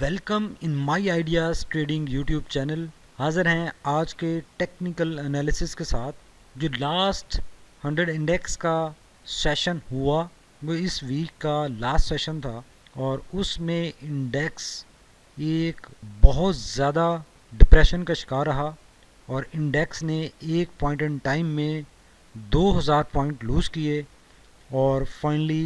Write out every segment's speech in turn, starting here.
Welcome in my ideas trading YouTube channel. हाज़िर हैं आज के टेक्निकल एनालिसिस के साथ। जो लास्ट 100 इंडेक्स का सेशन हुआ वो इस वीक का लास्ट सेशन था और उसमें इंडेक्स एक बहुत ज़्यादा डिप्रेशन का शिकार रहा और इंडेक्स ने एक पॉइंट इन टाइम में 2000 पॉइंट लूज़ किए और फाइनली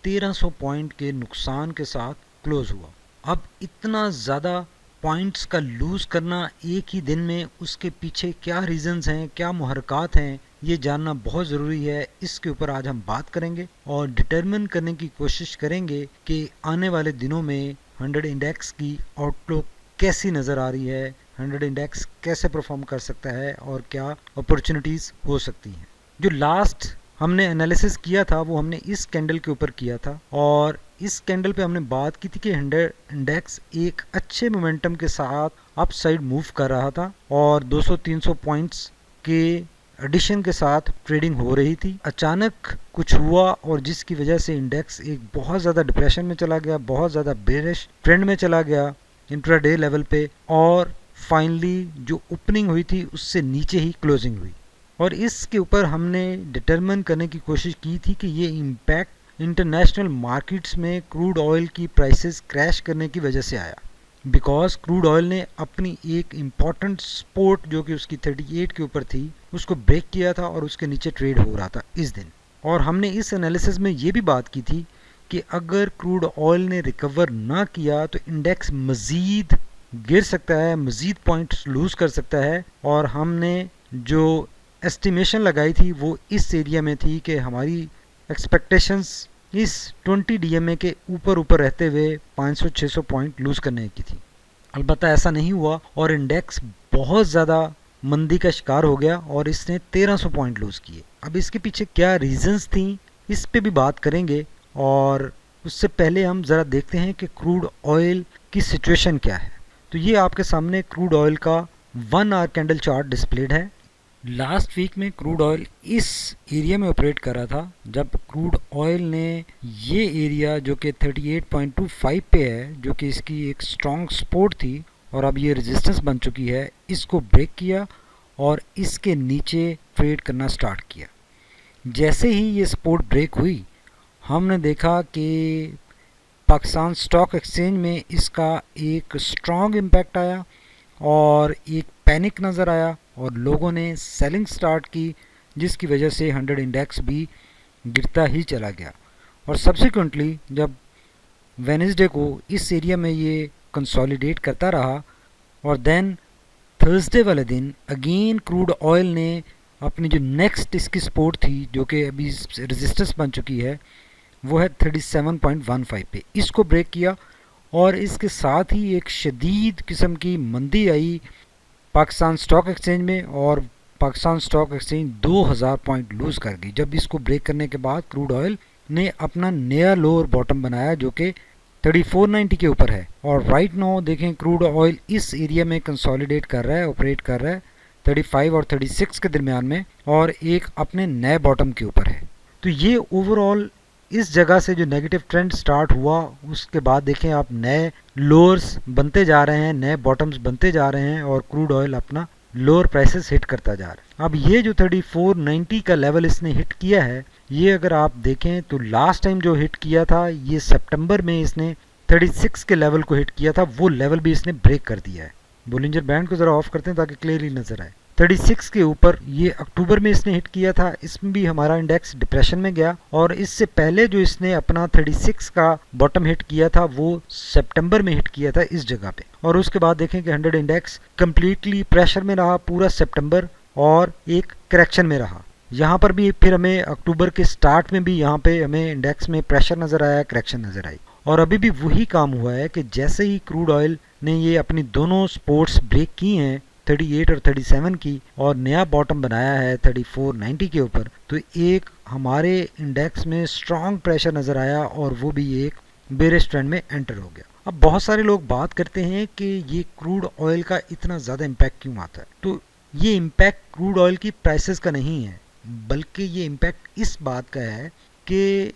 1300 पॉइंट के नुकसान के साथ क्लोज़ हुआ। अब इतना ज़्यादा पॉइंट्स का लूज़ करना एक ही दिन में, उसके पीछे क्या रीज़न्स हैं, क्या मुहरकात हैं, ये जानना बहुत ज़रूरी है। इसके ऊपर आज हम बात करेंगे और डिटरमिन करने की कोशिश करेंगे कि आने वाले दिनों में 100 इंडेक्स की आउटलुक कैसी नज़र आ रही है, 100 इंडेक्स कैसे परफॉर्म कर सकता है और क्या अपॉर्चुनिटीज़ हो सकती हैं। जो लास्ट हमने एनालिसिस किया था वो हमने इस कैंडल के ऊपर किया था और इस कैंडल पे हमने बात की थी कि 100 इंडेक्स एक अच्छे मोमेंटम के साथ अप साइड मूव कर रहा था और 200-300 पॉइंट्स के एडिशन के साथ ट्रेडिंग हो रही थी। अचानक कुछ हुआ और जिसकी वजह से इंडेक्स एक बहुत ज़्यादा डिप्रेशन में चला गया, बहुत ज़्यादा बेरिश ट्रेंड में चला गया इंट्राडे लेवल पे और फाइनली जो ओपनिंग हुई थी उससे नीचे ही क्लोजिंग हुई। और इसके ऊपर हमने डिटरमिन करने की कोशिश की थी कि ये इम्पैक्ट इंटरनेशनल मार्केट्स में क्रूड ऑयल की प्राइसेस क्रैश करने की वजह से आया, बिकॉज क्रूड ऑयल ने अपनी एक इम्पॉर्टेंट सपोर्ट जो कि उसकी 38 के ऊपर थी उसको ब्रेक किया था और उसके नीचे ट्रेड हो रहा था इस दिन। और हमने इस एनालिसिस में ये भी बात की थी कि अगर क्रूड ऑयल ने रिकवर ना किया तो इंडेक्स मज़ीद गिर सकता है, मज़ीद पॉइंट्स लूज़ कर सकता है। और हमने जो एस्टिमेशन लगाई थी वो इस एरिया में थी कि हमारी एक्सपेक्टेशंस इस 20 डीएमए के ऊपर रहते हुए 500-600 पॉइंट लूज़ करने की थी। अलबत्ता ऐसा नहीं हुआ और इंडेक्स बहुत ज़्यादा मंदी का शिकार हो गया और इसने 1300 पॉइंट लूज़ किए। अब इसके पीछे क्या रीजंस थी इस पे भी बात करेंगे और उससे पहले हम ज़रा देखते हैं कि क्रूड ऑयल की सिचुएशन क्या है। तो ये आपके सामने क्रूड ऑयल का 1 आवर कैंडल चार्ट डिस्प्लेड है। लास्ट वीक में क्रूड ऑयल इस एरिया में ऑपरेट कर रहा था जब क्रूड ऑयल ने ये एरिया जो कि 38.25 पे है, जो कि इसकी एक स्ट्रॉन्ग सपोर्ट थी और अब ये रेजिस्टेंस बन चुकी है, इसको ब्रेक किया और इसके नीचे ट्रेड करना स्टार्ट किया। जैसे ही ये सपोर्ट ब्रेक हुई हमने देखा कि पाकिस्तान स्टॉक एक्सचेंज में इसका एक स्ट्रॉन्ग इम्पैक्ट आया और एक पैनिक नज़र आया और लोगों ने सेलिंग स्टार्ट की, जिसकी वजह से 100 इंडेक्स भी गिरता ही चला गया। और सब्सिक्वेंटली जब वेडनेसडे को इस एरिया में ये कंसोलिडेट करता रहा और देन थर्सडे वाले दिन अगेन क्रूड ऑयल ने अपनी जो नेक्स्ट इसकी सपोर्ट थी जो कि अभी रेजिस्टेंस बन चुकी है वो है 37.15 पे, इसको ब्रेक किया और इसके साथ ही एक शदीद किस्म की मंदी आई पाकिस्तान स्टॉक एक्सचेंज में और Pakistan stock exchange 2000 point lose कर गई जब इसको ब्रेक करने के बाद क्रूड ऑयल ने अपना नया लोअर बॉटम बनाया जो कि 3490 के ऊपर है। और राइट नाउ देखें क्रूड ऑयल इस एरिया में कंसोलिडेट कर रहा है, ऑपरेट कर रहा है 35 और 36 के दरमियान में और एक अपने नए बॉटम के ऊपर है। तो ये ओवरऑल इस जगह से जो नेगेटिव ट्रेंड स्टार्ट हुआ उसके बाद देखें आप नए लोअर्स बनते जा रहे हैं, नए बॉटम्स बनते जा रहे हैं और क्रूड ऑयल अपना लोअर प्राइसेस हिट करता जा रहा है। अब ये जो 3490 का लेवल इसने हिट किया है, ये अगर आप देखें तो लास्ट टाइम जो हिट किया था ये सितंबर में इसने 36 के लेवल को हिट किया था, वो लेवल भी इसने ब्रेक कर दिया है। बोलिंजर बैंड को ज़रा ऑफ करते हैं ताकि क्लियरली नज़र आए। 36 के ऊपर ये अक्टूबर में इसने हिट किया था, इसमें भी हमारा इंडेक्स डिप्रेशन में गया और इससे पहले जो इसने अपना 36 का बॉटम हिट किया था वो सितंबर में हिट किया था इस जगह पे। और उसके बाद देखें कि 100 इंडेक्स कम्प्लीटली प्रेशर में रहा पूरा सितंबर और एक करेक्शन में रहा। यहाँ पर भी फिर हमें अक्टूबर के स्टार्ट में भी यहाँ पे हमें इंडेक्स में प्रेशर नज़र आया, करेक्शन नज़र आई और अभी भी वही काम हुआ है कि जैसे ही क्रूड ऑयल ने ये अपनी दोनों सपोर्ट्स ब्रेक की हैं 38 और 37 की और नया बॉटम बनाया है 3490 के ऊपर, तो एक हमारे इंडेक्स में स्ट्रॉन्ग प्रेशर नज़र आया और वो भी एक बेरिश ट्रेंड में एंटर हो गया। अब बहुत सारे लोग बात करते हैं कि ये क्रूड ऑयल का इतना ज़्यादा इम्पैक्ट क्यों आता है। तो ये इम्पैक्ट क्रूड ऑयल की प्राइसेस का नहीं है, बल्कि ये इम्पैक्ट इस बात का है कि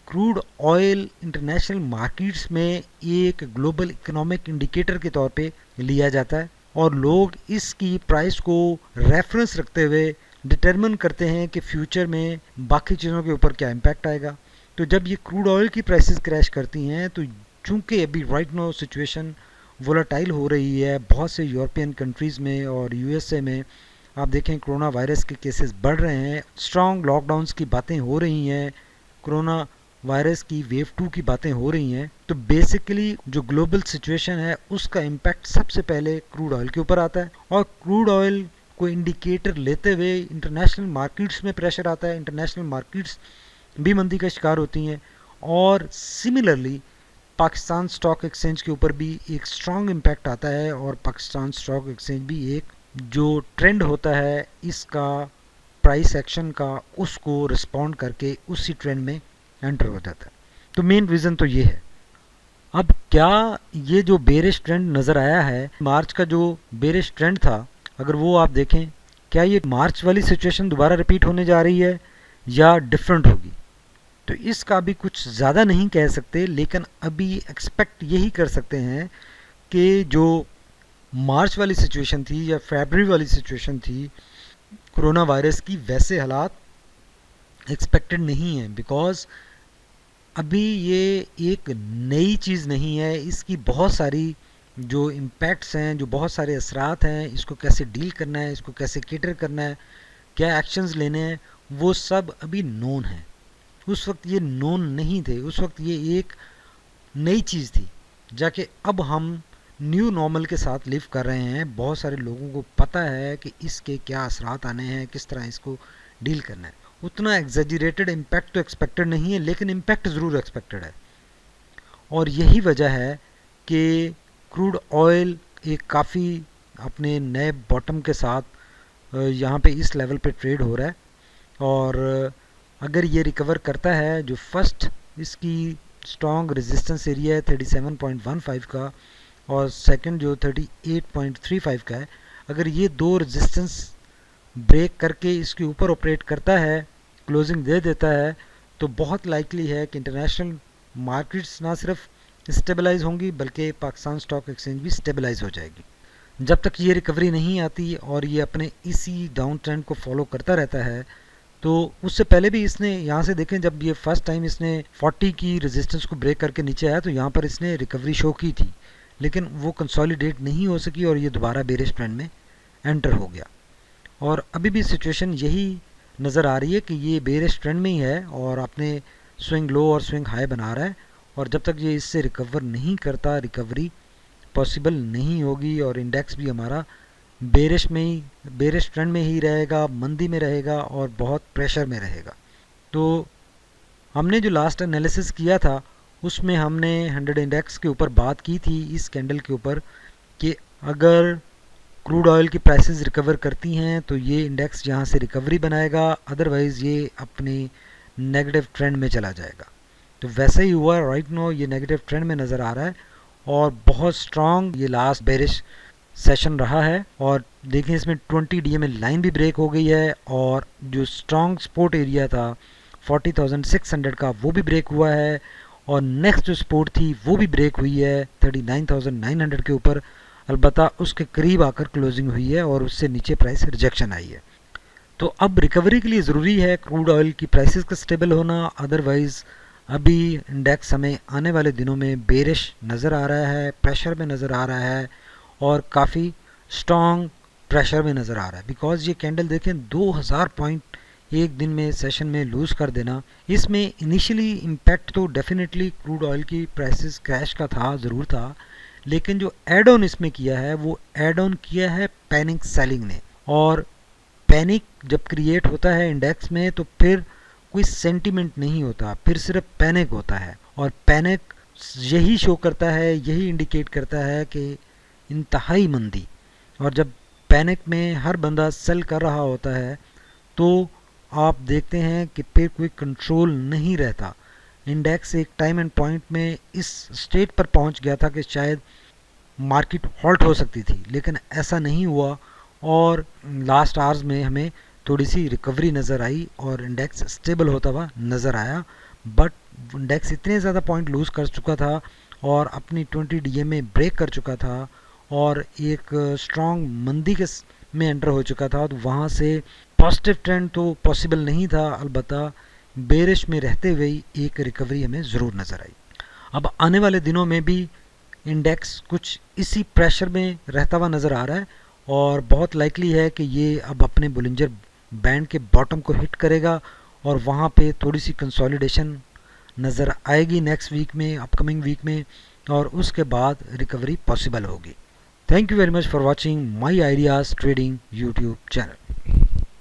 क्रूड ऑयल इंटरनेशनल मार्केट्स में एक ग्लोबल इकोनॉमिक इंडिकेटर के तौर पे लिया जाता है और लोग इसकी प्राइस को रेफरेंस रखते हुए डिटरमिन करते हैं कि फ्यूचर में बाकी चीज़ों के ऊपर क्या इम्पैक्ट आएगा। तो जब ये क्रूड ऑयल की प्राइसेस क्रैश करती हैं तो चूंकि अभी राइट नाउ सिचुएशन वोलाटाइल हो रही है बहुत से यूरोपियन कंट्रीज़ में और यूएसए में, आप देखें कोरोना वायरस के केसेस बढ़ रहे हैं, स्ट्रॉन्ग लॉकडाउन्स की बातें हो रही हैं, कोरोना वायरस की वेव 2 की बातें हो रही हैं। तो बेसिकली जो ग्लोबल सिचुएशन है उसका इम्पैक्ट सबसे पहले क्रूड ऑयल के ऊपर आता है और क्रूड ऑयल को इंडिकेटर लेते हुए इंटरनेशनल मार्केट्स में प्रेशर आता है, इंटरनेशनल मार्केट्स भी मंदी का शिकार होती हैं और सिमिलरली पाकिस्तान स्टॉक एक्सचेंज के ऊपर भी एक स्ट्रॉन्ग इम्पैक्ट आता है और पाकिस्तान स्टॉक एक्सचेंज भी एक जो ट्रेंड होता है इसका प्राइस एक्शन का उसको रिस्पॉन्ड करके उसी ट्रेंड में एंटर हो जाता है। तो मेन रीज़न तो ये है। अब क्या ये जो बेरिश ट्रेंड नज़र आया है, मार्च का जो बेरिश ट्रेंड था, अगर वो आप देखें क्या ये मार्च वाली सिचुएशन दोबारा रिपीट होने जा रही है या डिफरेंट होगी? तो इसका अभी कुछ ज़्यादा नहीं कह सकते, लेकिन अभी एक्सपेक्ट यही कर सकते हैं कि जो मार्च वाली सिचुएशन थी या फरवरी वाली सिचुएशन थी कोरोना वायरस की, वैसे हालात एक्सपेक्टेड नहीं है। बिकॉज अभी ये एक नई चीज़ नहीं है, इसकी बहुत सारी जो इम्पैक्ट्स हैं, जो बहुत सारे असरात हैं, इसको कैसे डील करना है, इसको कैसे केटर करना है, क्या एक्शंस लेने हैं, वो सब अभी नोन है। उस वक्त ये नोन नहीं थे, उस वक्त ये एक नई चीज़ थी जाके अब हम न्यू नॉर्मल के साथ लिव कर रहे हैं। बहुत सारे लोगों को पता है कि इसके क्या असरात आने हैं, किस तरह इसको डील करना है। उतना एग्जेजरेटेड इम्पैक्ट तो एक्सपेक्टेड नहीं है, लेकिन इम्पैक्ट ज़रूर एक्सपेक्टेड है और यही वजह है कि क्रूड ऑयल एक काफ़ी अपने नए बॉटम के साथ यहाँ पे इस लेवल पे ट्रेड हो रहा है और अगर ये रिकवर करता है, जो फर्स्ट इसकी स्ट्रॉन्ग रेजिस्टेंस एरिया है 37.15 का और सेकंड जो 38.35 का है, अगर ये दो रेजिस्टेंस ब्रेक करके इसके ऊपर ऑपरेट करता है, क्लोजिंग दे देता है, तो बहुत लाइकली है कि इंटरनेशनल मार्केट्स ना सिर्फ स्टेबलाइज होंगी बल्कि पाकिस्तान स्टॉक एक्सचेंज भी स्टेबलाइज हो जाएगी। जब तक ये रिकवरी नहीं आती और ये अपने इसी डाउन ट्रेंड को फॉलो करता रहता है, तो उससे पहले भी इसने यहाँ से देखें, जब ये फर्स्ट टाइम इसने 40 की रेजिस्टेंस को ब्रेक करके नीचे आया तो यहाँ पर इसने रिकवरी शो की थी, लेकिन वो कंसोलिडेट नहीं हो सकी और ये दोबारा बेरिश ट्रेंड में एंटर हो गया और अभी भी सिचुएशन यही नज़र आ रही है कि ये बेरिश ट्रेंड में ही है और अपने स्विंग लो और स्विंग हाई बना रहा है और जब तक ये इससे रिकवर नहीं करता, रिकवरी पॉसिबल नहीं होगी और इंडेक्स भी हमारा बेरिश ट्रेंड में ही रहेगा, मंदी में रहेगा और बहुत प्रेशर में रहेगा। तो हमने जो लास्ट एनालिसिस किया था उसमें हमने 100 इंडेक्स के ऊपर बात की थी, इस कैंडल के ऊपर, कि अगर क्रूड ऑयल की प्राइसेस रिकवर करती हैं तो ये इंडेक्स यहाँ से रिकवरी बनाएगा, अदरवाइज़ ये अपने नेगेटिव ट्रेंड में चला जाएगा। तो वैसे ही हुआ, राइट नाउ ये नेगेटिव ट्रेंड में नज़र आ रहा है और बहुत स्ट्रॉन्ग ये लास्ट बेरिश सेशन रहा है और देखें इसमें 20 DMA लाइन भी ब्रेक हो गई है और जो स्ट्रॉन्ग सपोर्ट एरिया था 40,600 का वो भी ब्रेक हुआ है और नेक्स्ट जो सपोर्ट थी वो भी ब्रेक हुई है 39,900 के ऊपर, अलबत्ता उसके करीब आकर क्लोजिंग हुई है और उससे नीचे प्राइस रिजेक्शन आई है। तो अब रिकवरी के लिए ज़रूरी है क्रूड ऑयल की प्राइसेस का स्टेबल होना, अदरवाइज़ अभी इंडेक्स हमें आने वाले दिनों में बेरिश नज़र आ रहा है, प्रेशर में नज़र आ रहा है और काफ़ी स्ट्रॉन्ग प्रेशर में नज़र आ रहा है। बिकॉज ये कैंडल देखें 2000 पॉइंट एक दिन में सेशन में लूज़ कर देना, इसमें इनिशियली इम्पैक्ट तो डेफिनेटली क्रूड ऑयल की प्राइसेस क्रैश का था, ज़रूर था, लेकिन जो एड ऑन इसमें किया है वो एड ऑन किया है पैनिक सेलिंग ने। और पैनिक जब क्रिएट होता है इंडेक्स में तो फिर कोई सेंटीमेंट नहीं होता, फिर सिर्फ पैनिक होता है और पैनिक यही शो करता है, यही इंडिकेट करता है कि इंतहाई मंदी। और जब पैनिक में हर बंदा सेल कर रहा होता है तो आप देखते हैं कि फिर कोई कंट्रोल नहीं रहता। इंडेक्स एक टाइम एंड पॉइंट में इस स्टेट पर पहुंच गया था कि शायद मार्केट हॉल्ट हो सकती थी, लेकिन ऐसा नहीं हुआ और लास्ट आवर्स में हमें थोड़ी सी रिकवरी नज़र आई और इंडेक्स स्टेबल होता हुआ नज़र आया। बट इंडेक्स इतने ज़्यादा पॉइंट लूज़ कर चुका था और अपनी 20 DMA ब्रेक कर चुका था और एक स्ट्रॉन्ग मंदी के में एंटर हो चुका था, तो वहाँ से पॉजिटिव ट्रेंड तो पॉसिबल नहीं था, अलबत्ता बेरिश में रहते हुए एक रिकवरी हमें ज़रूर नज़र आई। अब आने वाले दिनों में भी इंडेक्स कुछ इसी प्रेशर में रहता हुआ नज़र आ रहा है और बहुत लाइकली है कि ये अब अपने बोलिंजर बैंड के बॉटम को हिट करेगा और वहाँ पे थोड़ी सी कंसोलिडेशन नज़र आएगी नेक्स्ट वीक में, अपकमिंग वीक में, और उसके बाद रिकवरी पॉसिबल होगी। Thank you very much for watching my ideas trading YouTube channel.